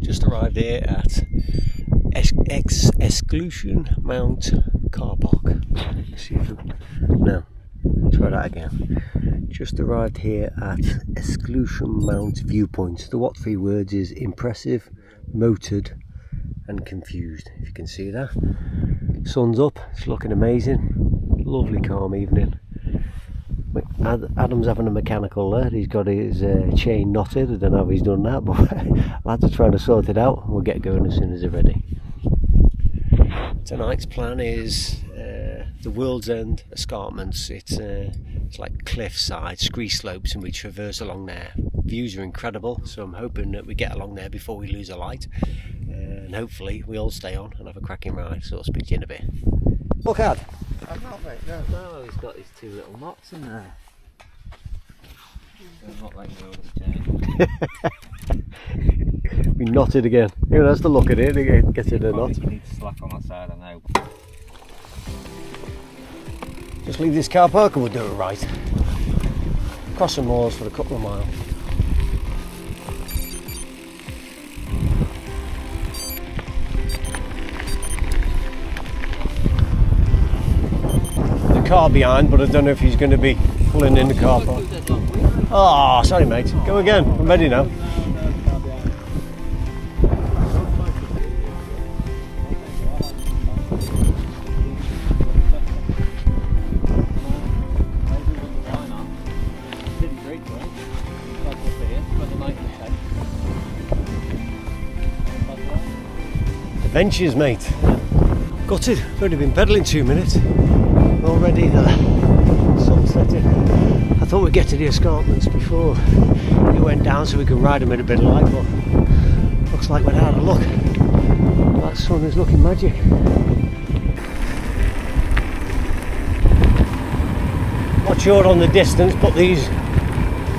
Just arrived here at Exclusion Mount car park. No, try that again. Just arrived here at Exclusion Mount viewpoint. The what three words is impressive, motored and confused, if you can see that. Sun's up, it's looking amazing. Lovely calm evening. Adam's having a mechanical there. He's got his chain knotted. I don't know how he's done that, but lads are trying to sort it out. We'll get going as soon as they're ready. Tonight's plan is the World's End escarpments. It's like cliffside, Scree slopes, and we traverse along there. Views are incredible, so I'm hoping that we get along there before we lose a light, and hopefully we all stay on and have a cracking ride. So I'll speak to you in a bit. Look out! I'm not, mate, no. No, he's got his two little knots in there. They're not letting go of the chain. We knotted again. Here, that's the look at it. It gets in a knot. You need to slack on that side, I know. Just leave this car park and we'll do it right. Cross some moors for a couple of miles. Car behind, but I don't know if he's going to be pulling in the car park. Oh, sorry mate, go again, I'm ready now. Adventures mate. Gutted, I've only been pedalling 2 minutes. Already the sun's setting. I thought we'd get to the escarpments before it went down so we could ride them in a bit of light, but looks like we're out of luck. That sun is looking magic. Not sure on the distance, but this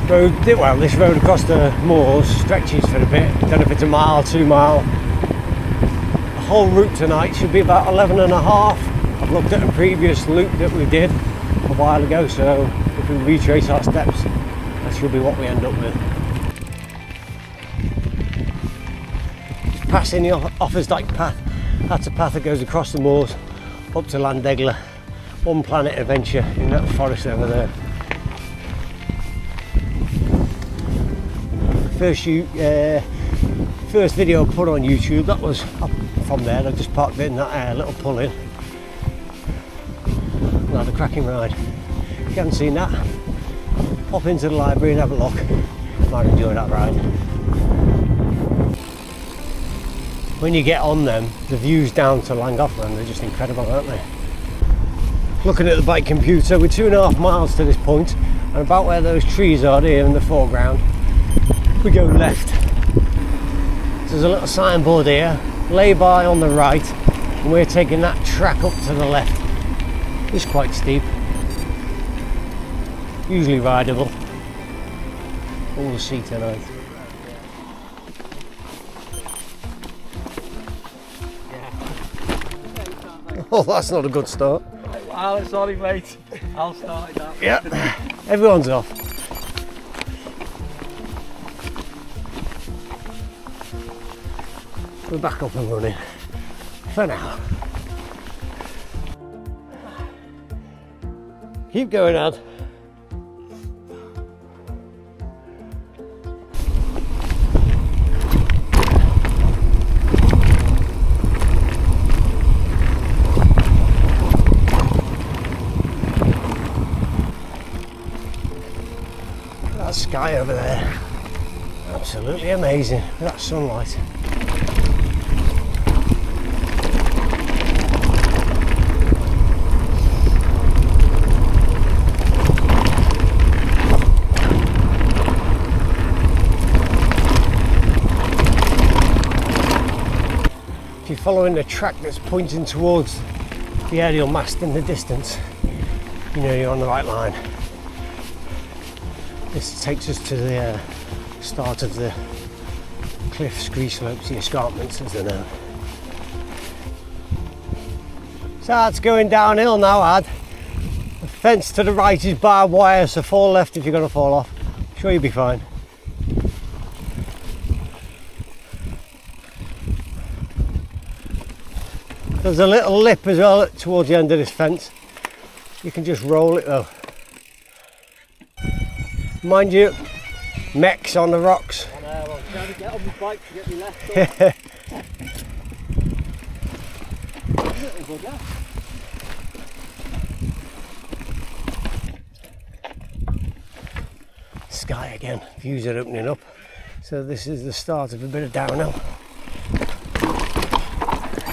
road across the moors stretches for a bit. Don't know if it's a mile, 2 mile. The whole route tonight should be about 11.5. I've looked at a previous loop that we did a while ago, so if we retrace our steps, that should be what we end up with. Passing the Offersdyke path, that's a path that goes across the moors up to Llangollen. One Planet adventure in that forest over there. First video I put on YouTube, that was up from there. I just parked in that little pull-in. Had a cracking ride. If you haven't seen that, pop into the library and have a look. You might enjoy that ride. When you get on them, the views down to Llangollen, they're just incredible, aren't they? Looking at the bike computer, we're 2.5 miles to this point, and about where those trees are here in the foreground, we go left. There's a little signboard here, lay by on the right, and we're taking that track up to the left. It's quite steep, usually rideable. All the sea tonight. Oh, that's not a good start. Oh, sorry mate, I'll start it up. Yeah, everyone's off. We're back up and running for now. Keep going, Ad. That sky over there, absolutely amazing. That sunlight. If you're following the track that's pointing towards the aerial mast in the distance, you know you're on the right line. This takes us to the start of the cliff scree slopes, the escarpments as they're known. So it's going downhill now, Ad. The fence to the right is barbed wire, so fall left if you're going to fall off. I'm sure you'll be fine. There's a little lip as well towards the end of this fence. You can just roll it though. Mind you, mechs on the rocks. I know, I'm trying to get on my bike to get me left on. Little bugger. Sky again, views are opening up. So this is the start of a bit of downhill.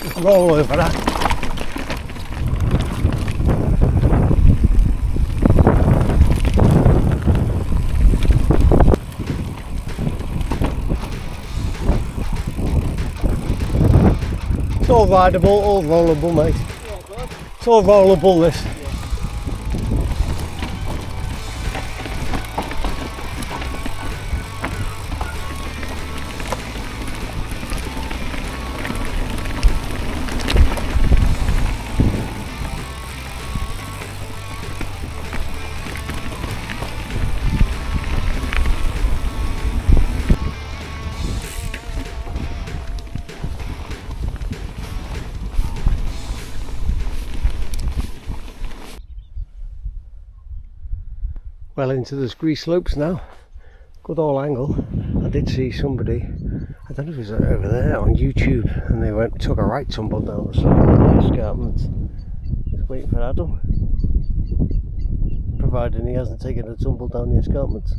Just roll over that. It's all rideable, all rollable, mate. It's all rollable, this. Well into the Scree slopes now. Good old angle. I did see somebody, I don't know if it was over there on YouTube, and they took a right tumble down the side of the escarpment. Just waiting for Adam, providing he hasn't taken a tumble down the escarpment.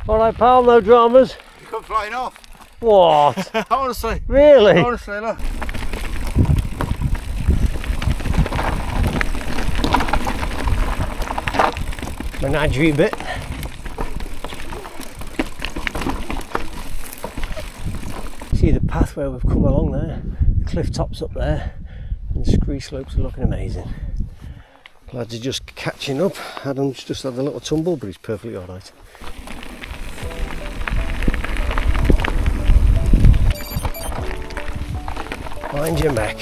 Alright pal, no dramas. You come flying off. What? Honestly. Really? Honestly, look. Menagerie bit. See the pathway we've come along there, the cliff tops up there, and the Scree slopes are looking amazing. Lads are just catching up. Adam's just had a little tumble, but he's perfectly alright. Mind your mech.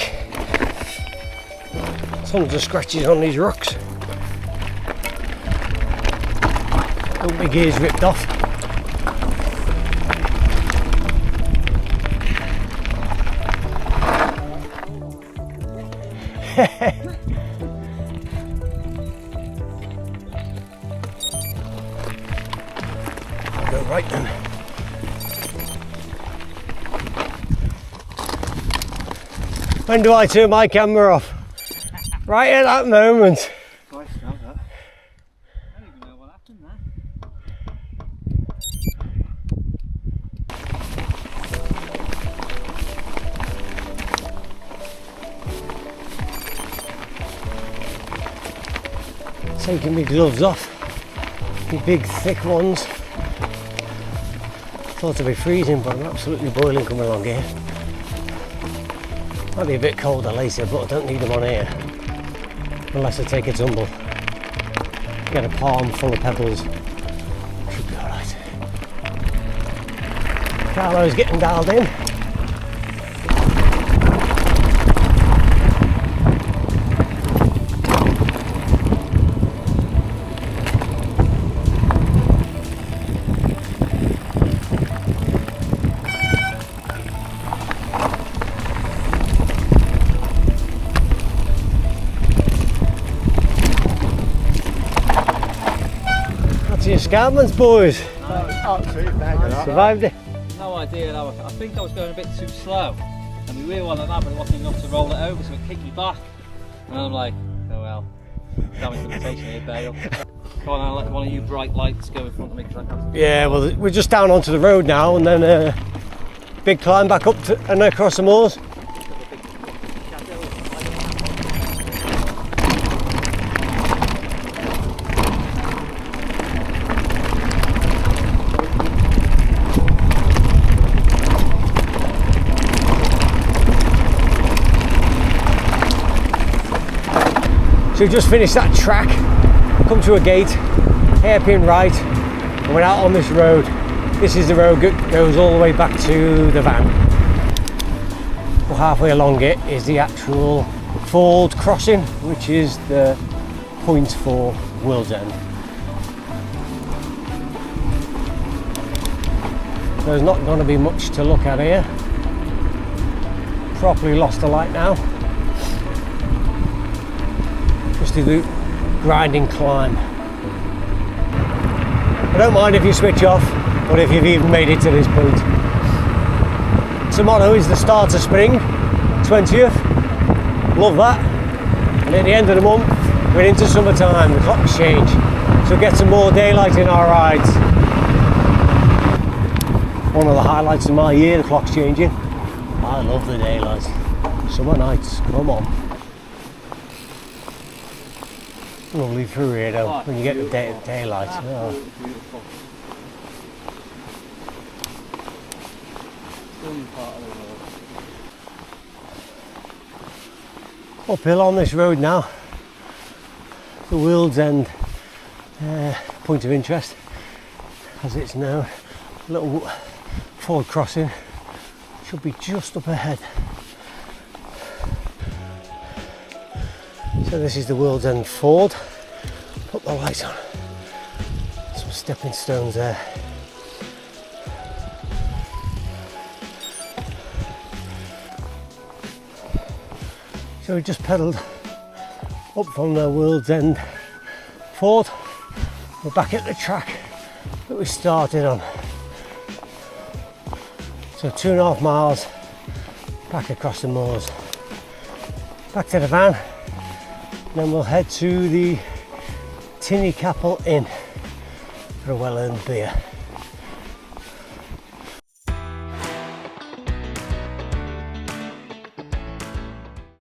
Tons of scratches on these rocks. Hope my gear's ripped off. I'll go right then. When do I turn my camera off? Right at that moment. Nice, now that. I don't even know what happened there. Taking my gloves off, my big thick ones. Thought I'd be freezing, but I'm absolutely boiling coming along here. Might be a bit colder later, but I don't need them on here unless I take a tumble. Get a palm full of pebbles. Should be alright. Carlo's getting dialed in. The escarpments, boys. Absolutely mega. Survived it. No idea though. I think I was going a bit too slow, and we were on that, but it wasn't enough to roll it over, so it kicked me back. And I'm like, oh well, damage limitation here, bail. Come on, I'll let one of you bright lights go in front of me. Yeah, well, we're just down onto the road now, and then big climb back up to, and across the moors. So we just finished that track, come to a gate, hairpin right, and we're out on this road. This is the road that goes all the way back to the van. Well, halfway along it is the actual Ford crossing, which is the point for World's End. So there's not going to be much to look at here. Properly lost the light now. Just do the grinding climb. I don't mind if you switch off, or if you've even made it to this point. Tomorrow is the start of spring, 20th. Love that. And at the end of the month, we're into summertime, the clocks change. So get some more daylight in our rides. One of the highlights of my year, the clock's changing. I love the daylight. Summer nights, come on. Lovely through here though, when you get the daylight. Oh. Beautiful. Stunning part of the world. Uphill on this road now. The World's End point of interest, as it's known. A little ford crossing should be just up ahead. So this is the World's End Ford. Put the light on. Some stepping stones there. So we just pedalled up from the World's End Ford. We're back at the track that we started on. So 2.5 miles back across the moors. Back to the van. Then we'll head to the Tinny Capel Inn for a well-earned beer.